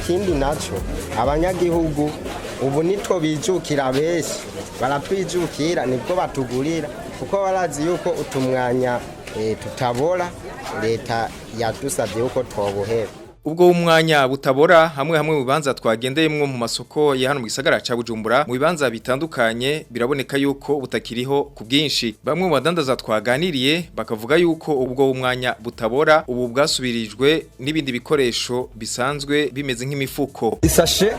ikindi naco abanyagihugu ubu nitwo bijukira benshi baratwijukira nibwo batugurira kuko barazi yuko utumwanya tutabora leta yadusabye yuko twobuhera. Ubwo umwanya butabora hamwe mu bibanza twagendeyemwo mu masoko ya hano mu gisagara ca Bujumbura mu bibanza bitandukanye biraboneka yuko butakiriho ku bwinshi. Bamwe mu badandaza twaganiriye bakavuga yuko ubwo umwanya butabora ubu bwasubirijwe n'ibindi bikoresho bisanzwe bimeze nk'imifuko. Isashe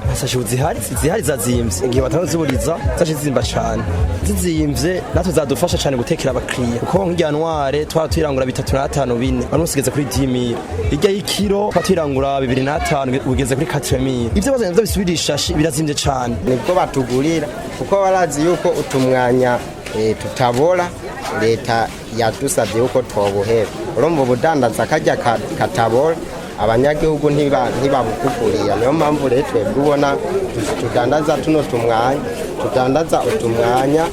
zihari zazimvye igihe batanzuburiza zashe zimba cyane zizimvye natwe zadufasha cyane gutekera abakiriya kuko nk'ijyanware twatwirangura 3 na 5 bine banusigeze kuri 10000 irya y'ikiro twatwirangura 2005 ugeze kuri 4000 ivyo bazanye bisubirisha birazimvye cyane nibwo batugurira kuko barazi yuko utumwanya tutabora leta yadusabye yuko twobuhera. Urumva ubudandaza kajya katabora abanyagihugu ntibabukugurira niyo mpamvu rero twebwe ubona tudandaza tudandaza utumwanya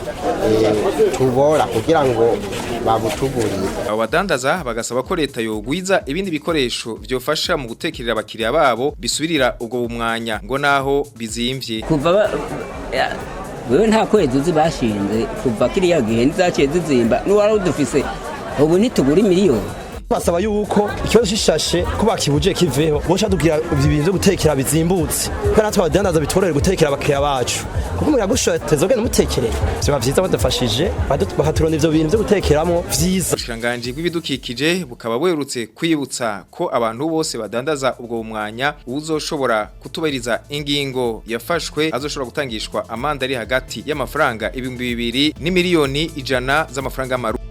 tubora kugira ngo babutugurire. Abo badandaza bagasaba ko leta yogwiza ibindi bikoresho vyofasha mu gutekerera abakiriya babo bisubirira ubwo umwanya ngo naho bizimvye. Kuva wewe nta kwezi uzi bashinze kuva kiriya gihe nizaciye zizimba n'uwari udufise ubu ntitugura miliyoni. Basaba yuko ikibazo shishashe ko bakibuje kiveho bosha dugira ibintu byo gutekera bizimbutse kandi natwe abadandaza bitorere gutekera abakiriya bacu kuko muri agushotezo gene mutekerere byo bavyiza badafashije bakaturona ivyo bintu byo gutekeramo vyiza. Ubushikiranganje bw'ibidukikije bukaba bwerutse kwibutsa ko abantu bose badandaza ubwo umwanya uzoshobora kutubariza ingingo yafashwe azoshobora gutangishwa amanda ari hagati y'amafaranga 200 n'imiliyoni 100 z'amafaranga y'amarundi.